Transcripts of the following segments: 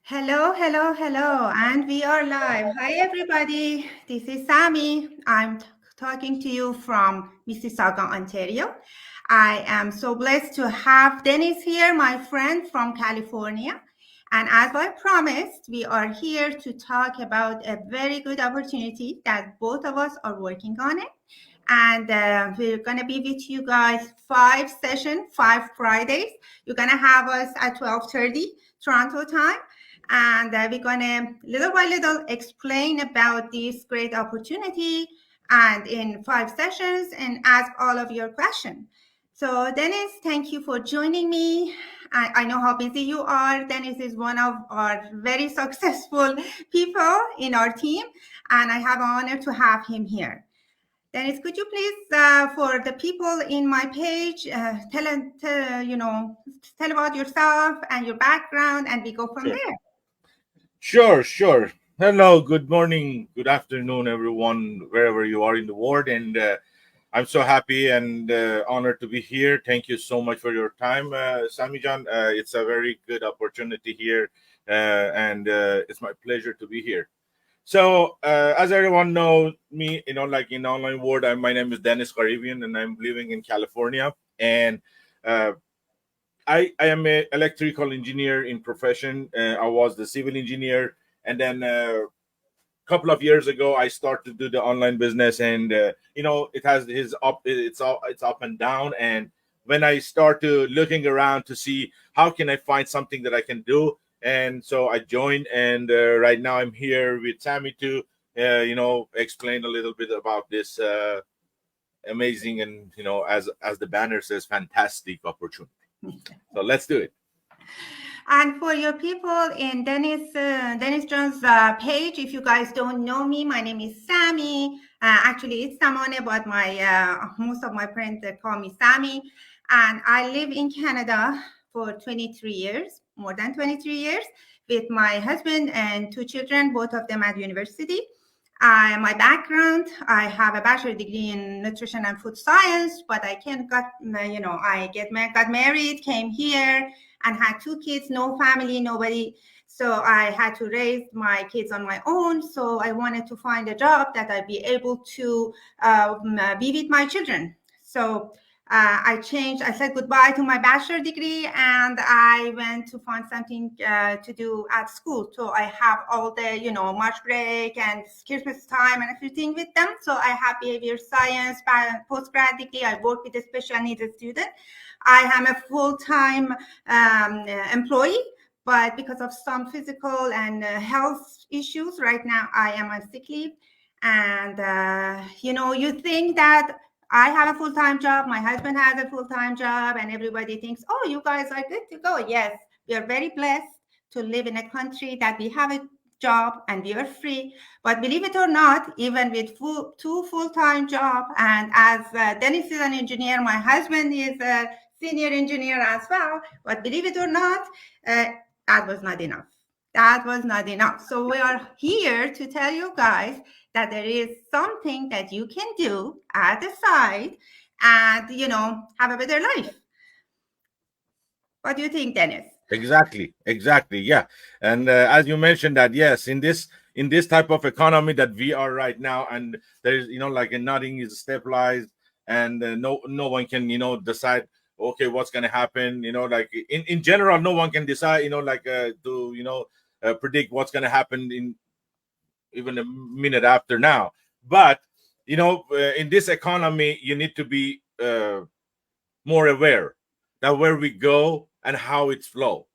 Hello, hello, hello, and we are live. Hi, everybody. This is Sammy. I'm talking to you from Mississauga, Ontario. I am so blessed to have Dennis here, my friend from California. And as I promised, we are here to talk about a very good opportunity that both of us are working on it. And we're going to be with you guys 5 sessions, 5 Fridays. You're going to have us at 12:30 Toronto time, and we're going to little by little explain about this great opportunity and in 5 sessions and ask all of your questions. So Dennis, thank you for joining me. I know how busy you are. Dennis is one of our very successful people in our team, and I have an honor to have him here. Dennis, could you please, for the people in my page, tell about yourself and your background, and we go from Sure. there. Sure. Hello, good morning, good afternoon, everyone, wherever you are in the world. And I'm so happy and honored to be here. Thank you so much for your time, Sami Jan. It's a very good opportunity here, and it's my pleasure to be here. So, as everyone knows me, like in online world, my name is Dennis Caribbean, and I'm living in California. And uh, I am an electrical engineer in profession. I was the civil engineer, and then a couple of years ago, I started to do the online business, and it has it's up and down. And when I start to looking around to see how can I find something that I can do, and so I joined, and right now I'm here with Sammy to explain a little bit about this amazing and as the banner says, fantastic opportunity. So let's do it. And for your people in Dennis Jones' page, if you guys don't know me, my name is Sammy. Actually, it's Samaneh, but my most of my friends call me Sammy. And I live in Canada for 23 years, more than 23 years, with my husband and 2 children, both of them at university. My background, I have a bachelor degree in nutrition and food science, but I can't got, got married, came here, and had 2 kids, no family, nobody. So I had to raise my kids on my own. So I wanted to find a job that I'd be able to be with my children. So I said goodbye to my bachelor degree, and I went to find something to do at school. So I have all the, March break and Christmas time and everything with them. So I have behavior science, postgrad degree. I work with a special needs student. I am a full-time employee, but because of some physical and health issues, right now I am on sick leave. And, you think that I have a full-time job, my husband has a full-time job, and everybody thinks, oh, you guys are good to go. Yes, we are very blessed to live in a country that we have a job and we are free. But believe it or not, even with two full-time job, and as Dennis is an engineer, my husband is a senior engineer as well. But believe it or not, that was not enough. That was not enough. So we are here to tell you guys that there is something that you can do at the side and, have a better life. What do you think, Dennis? Exactly. Yeah, and as you mentioned that, yes, in this type of economy that we are right now, and there's like nothing is stabilized, and no one can decide okay what's going to happen. Like in general, no one can decide like to predict what's going to happen in even a minute after now. But in this economy, you need to be more aware that where we go and how it's flow.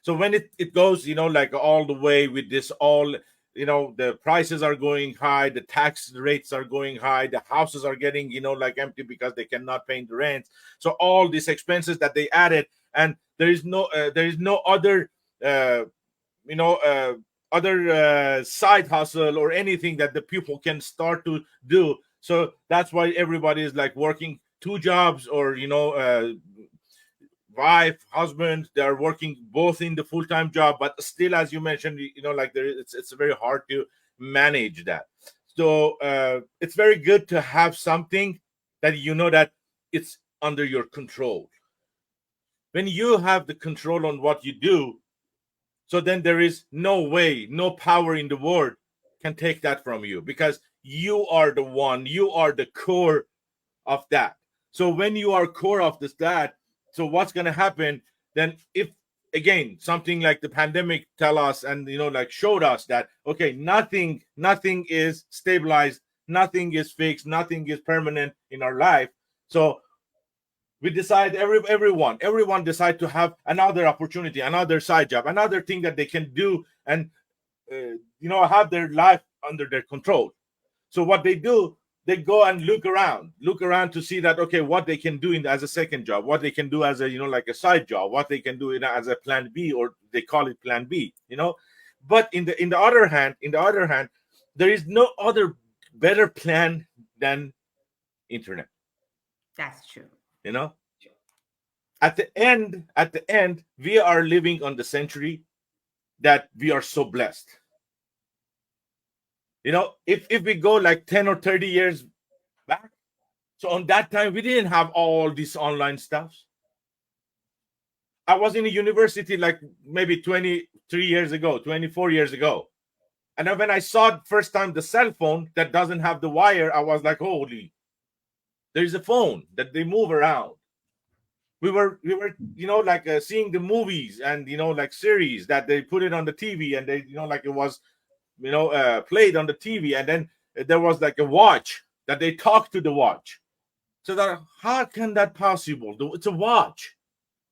So when it goes like all the way with this all the prices are going high, the tax rates are going high, the houses are getting like empty because they cannot pay the rent. So all these expenses that they added, and there is no other uh, you know uh, side hustle or anything that the people can start to do. So that's why everybody is like working 2 jobs, or wife, husband, they are working both in the full-time job, but still, as you mentioned, like it's very hard to manage that. So it's very good to have something that that it's under your control. When you have the control on what you do, So then there is no way, no power in the world can take that from you, because you are the one, you are the core of that. So when you are core of this that, so what's going to happen then? If again something like the pandemic tell us, and like showed us that okay, nothing is stabilized, nothing is fixed, nothing is permanent in our life. So we decide, everyone decide to have another opportunity, another side job, another thing that they can do, and have their life under their control. So what they do, they go and look around to see that okay, what they can do as a second job, what they can do as a like a side job, what they can do as a plan B, or they call it plan B. But in the other hand, there is no other better plan than internet. That's true. You know, at the end, we are living on the century that we are so blessed. If we go like 10 or 30 years back, so on that time we didn't have all these online stuff. I was in a university like maybe 23 years ago, 24 years ago. And then when I saw first time the cell phone that doesn't have the wire, I was like, holy, there's a phone that they move around. We were like seeing the movies and like series that they put it on the TV, and they like it was played on the TV, and then there was like a watch that they talk to the watch. So that, how can that possible? It's a watch.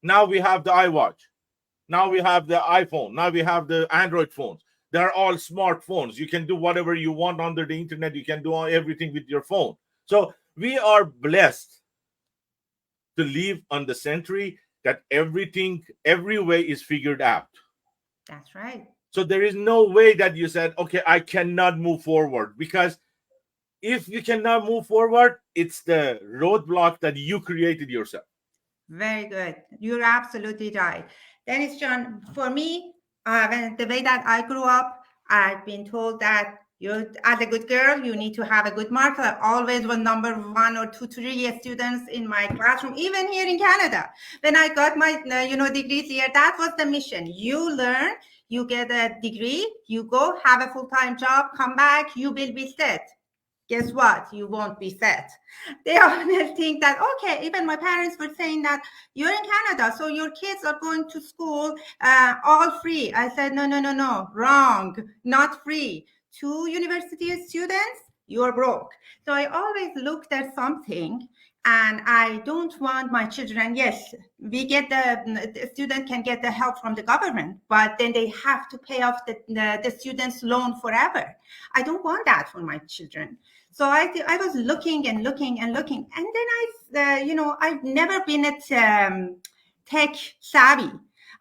Now we have the iWatch. Now we have the iPhone. Now we have the Android phones. They're all smartphones. You can do whatever you want under the internet. You can do everything with your phone. So we are blessed to live on the century that everything, every way is figured out. That's right. So there is no way that you said, okay, I cannot move forward, because if you cannot move forward, it's the roadblock that you created yourself. Very good. You're absolutely right. Dennis John, for me, the way that I grew up, I've been told that you, as a good girl, you need to have a good mark. I always was number one or two, three students in my classroom, even here in Canada. When I got my, degrees here, that was the mission. You learn, you get a degree, you go have a full-time job, come back, you will be set. Guess what? You won't be set. They always think that, okay, even my parents were saying that you're in Canada, so your kids are going to school all free. I said, no, no, no, no, wrong, not free. To university students, you're broke. So I always looked at something, and I don't want my children, yes, we get the student can get the help from the government, but then they have to pay off the student's loan forever. I don't want that for my children. So I was looking and looking and looking, and then I've never been at tech savvy.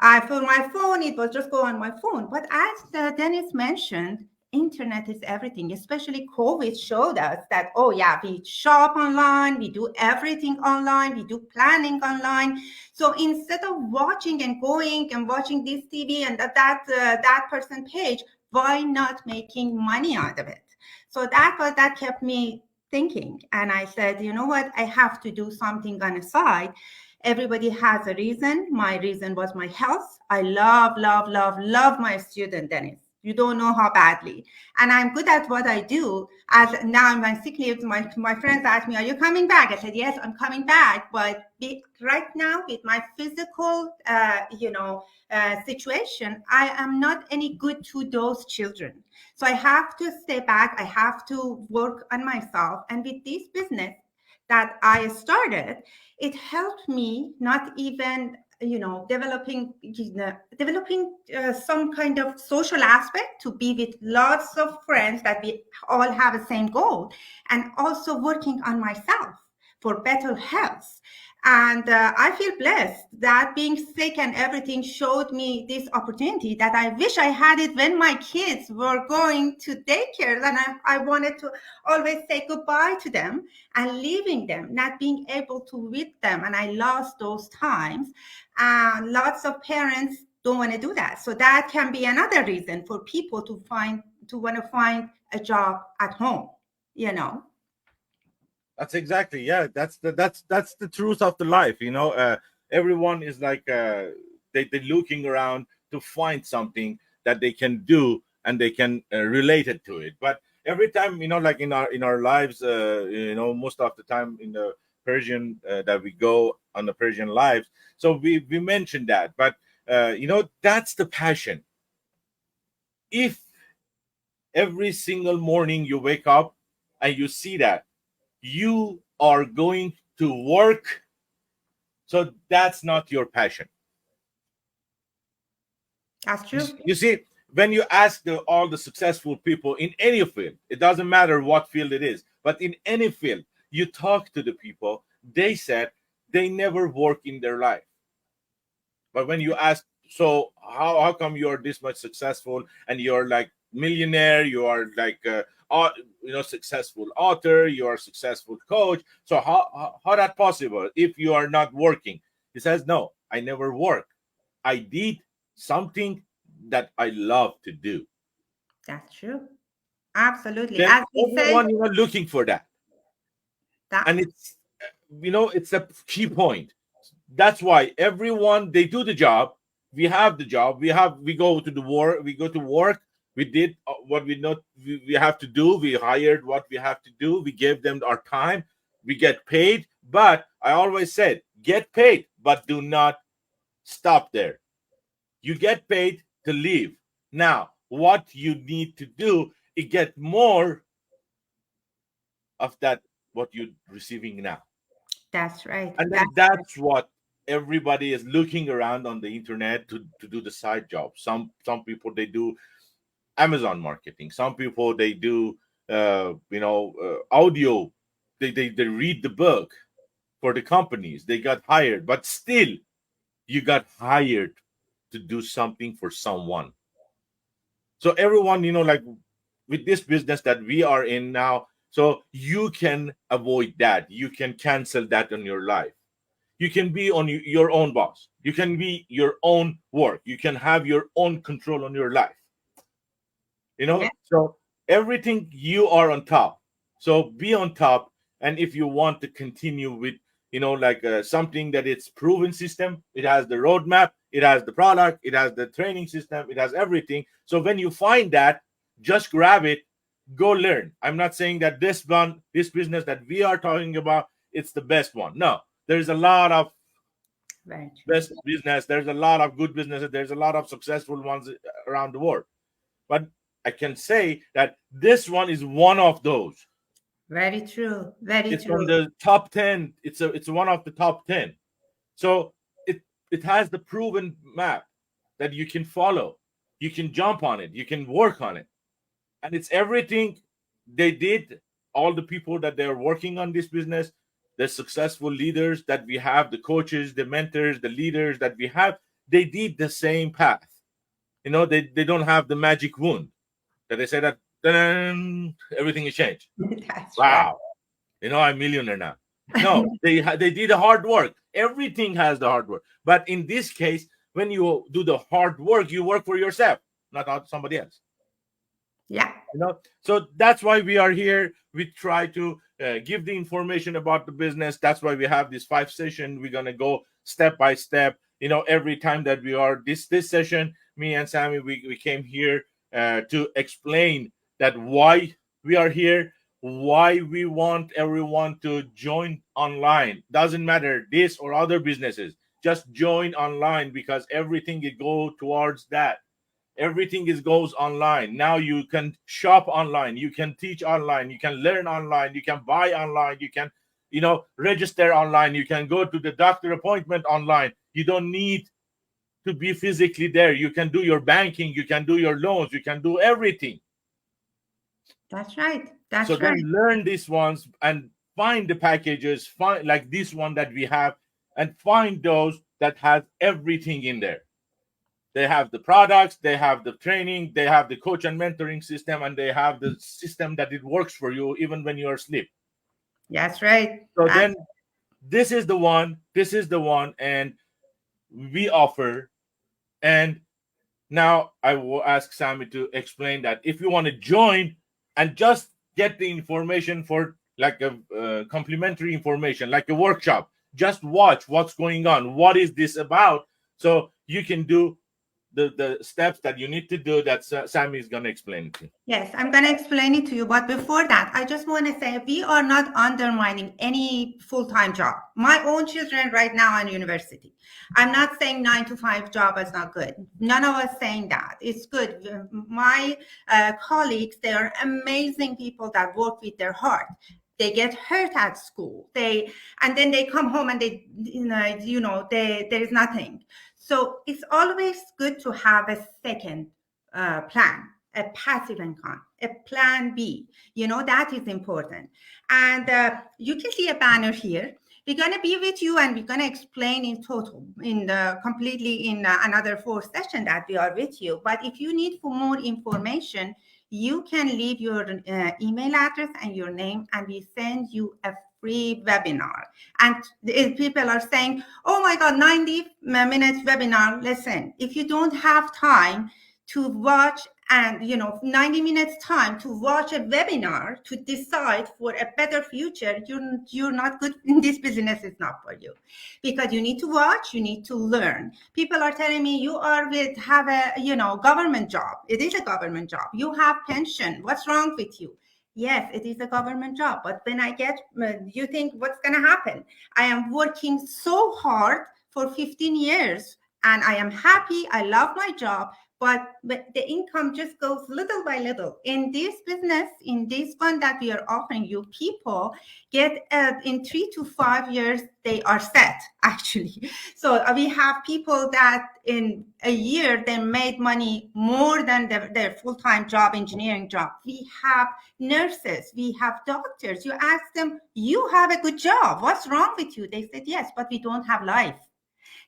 For my phone, it was just go on my phone. But as Dennis mentioned, internet is everything. Especially COVID showed us that, oh yeah, we shop online, we do everything online, we do planning online. So instead of watching and going and watching this TV and that person page, why not making money out of it? So that kept me thinking. And I said, you know what? I have to do something on the side. Everybody has a reason. My reason was my health. I love, love, love, love my student, Dennis. You don't know how badly. And I'm good at what I do. As now I'm on sick leave, my friends ask me, are you coming back? I said, yes, I'm coming back. But right now, with my physical, situation, I am not any good to those children. So I have to stay back. I have to work on myself. And with this business that I started, it helped me not even developing some kind of social aspect, to be with lots of friends that we all have the same goal, and also working on myself for better health. And I feel blessed that being sick and everything showed me this opportunity that I wish I had it when my kids were going to daycare. And I wanted to always say goodbye to them and leaving them, not being able to with them. And I lost those times. Lots of parents don't want to do that. So that can be another reason for people to want to find a job at home, you know. That's exactly, yeah. That's the truth of the life. Everyone is like they looking around to find something that they can do and they can relate it to it. But every time, like in our lives, most of the time in the Persian that we go on the Persian lives, so we mentioned that. But that's the passion. If every single morning you wake up and you see that you are going to work, so that's not your passion. That's true. You see, when you ask all the successful people in any field, it doesn't matter what field it is, but in any field, you talk to the people, they said they never work in their life. But when you ask, so how come you're this much successful and you're like millionaire, you are like successful author, you are a successful coach, so how that possible if you are not working? He says, no, I never work. I did something that I love to do. That's true. Absolutely. Then As we say, everyone looking for that, that and it's a key point. That's why everyone, they do the job. We have the job. We go to the war. We go to work. We did what we have to do. We hired what we have to do. We gave them our time. We get paid. But I always said, get paid, but do not stop there. You get paid to live. Now, what you need to do is get more of that what you're receiving now. that's right. And then that's what everybody is looking around on the internet to do the side job. Some people, they do Amazon marketing. Some people, they do audio. They read the book for the companies. They got hired, but still you got hired to do something for someone. So everyone, like with this business that we are in now, so you can avoid that. You can cancel that on your life. You can be on your own boss. You can be your own work. You can have your own control on your life. Yeah. So everything, you are on top. So be on top. And if you want to continue with, like something that it's proven system, it has the roadmap, it has the product, it has the training system, it has everything. So when you find that, just grab it, go learn. I'm not saying that this business that we are talking about, it's the best one. No, there's a lot of Very true. best business. There's a lot of good businesses. There's a lot of successful ones around the world. But I can say that this one is one of those. Very true. Very It's true. on the top 10. It's one of the top 10. So it has the proven map that you can follow. You can jump on it. You can work on it. And it's everything they did. All the people that they're working on this business, the successful leaders that we have, the coaches, the mentors, the leaders that we have, they did the same path. They don't have the magic wand that they say that everything is changed. That's right. Wow, I'm a millionaire now. No, they did the hard work. Everything has the hard work. But in this case, when you do the hard work, you work for yourself, not somebody else. Yeah. So that's why we are here. We try to give the information about the business. That's why we have this 5 session. We're gonna go step by step. Every time that we are this session, me and Sammy, we came here to explain that why we are here, why we want everyone to join online. Doesn't matter this or other businesses, just join online, because everything it go towards that. Everything goes online now. You can shop online, you can teach online, you can learn online, you can buy online, you can register online, you can go to the doctor appointment online. You don't need to be physically there. You can do your banking, you can do your loans, you can do everything. That's right. So That's then right. learn these ones and find the packages, find like this one that we have, and find those that has everything in there. They have the products, they have the training, they have the coach and mentoring system, and they have the system that it works for you even when you're asleep. That's right. So then this is the one, and we offer. And now I will ask Sammy to explain that if you want to join and just get the information for like a complimentary information, like a workshop, just watch what's going on. What is this about? So you can do the steps that you need to do that Sammy is going to explain to you. Yes, I'm going to explain it to you. But before that, I just want to say we are not undermining any full-time job. My own children right now are in university. I'm not saying 9 to 5 job is not good. None of us saying that. It's good. My colleagues, they are amazing people that work with their heart. They get hurt at school. And then they come home and there is nothing. So it's always good to have a second plan, a passive income, a plan B. That is important. And you can see a banner here. We're going to be with you and we're going to explain in total, completely in another 4 session that we are with you. But if you need for more information, you can leave your email address and your name, and we send you a free webinar. And people are saying, oh my God, 90 minutes webinar. Listen, if you don't have time to watch and 90 minutes time to watch a webinar to decide for a better future, you're not good in this business. Is not for you, because you need to watch, you need to learn. People are telling me you have a government job. It is a government job. You have pension. What's wrong with you? Yes, it is a government job, but when I get, you think what's going to happen? I am working so hard for 15 years and I am happy. I love my job, but the income just goes little by little. In this business, in this fund that we are offering you, people get in 3 to 5 years, they are set actually. So we have people that in a year, they made money more than their full-time job, engineering job. We have nurses, we have doctors. You ask them, you have a good job. What's wrong with you? They said, yes, but we don't have life.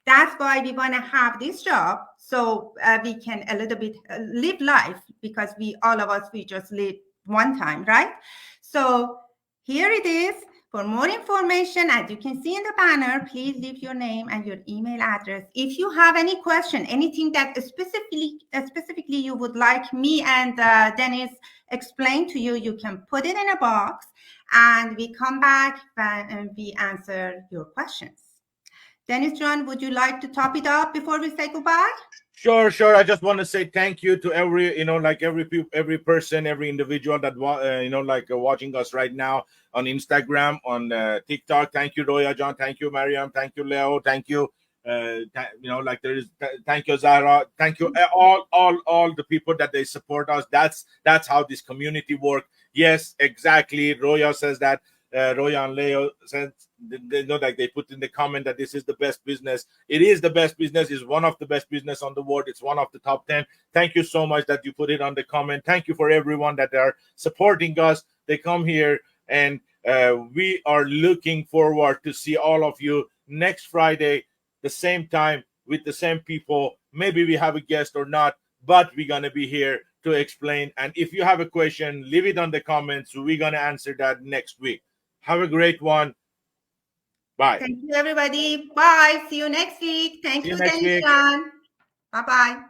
That's why we want to have this job, so we can a little bit live life, because all of us, we just live one time, right? So here it is. For more information, as you can see in the banner, please leave your name and your email address. If you have any question, anything that specifically you would like me and Dennis explain to you, you can put it in a box and we come back and we answer your questions. Dennis John, would you like to top it up before we say goodbye? Sure, sure. I just want to say thank you to every person, every individual that watching us right now on Instagram, on TikTok. Thank you, Roya John. Thank you, Mariam. Thank you, Leo. Thank you. Thank you, Zara. Thank you, all the people that they support us. That's how this community work. Yes, exactly. Roya says that. Roya and Leo said they know, like they put in the comment that this is the best business. It is the best business. It's one of the best business on the world. It's one of the top 10. Thank you so much that you put it on the comment. Thank you for everyone that are supporting us. They come here, and we are looking forward to see all of you next Friday, the same time, with the same people. Maybe we have a guest or not, but we're gonna be here to explain. And if you have a question, leave it on the comments. We're gonna answer that next week. Have a great one. Bye. Thank you, everybody. Bye. See you next week. Thank See you you, next Dennis week. John. Bye-bye.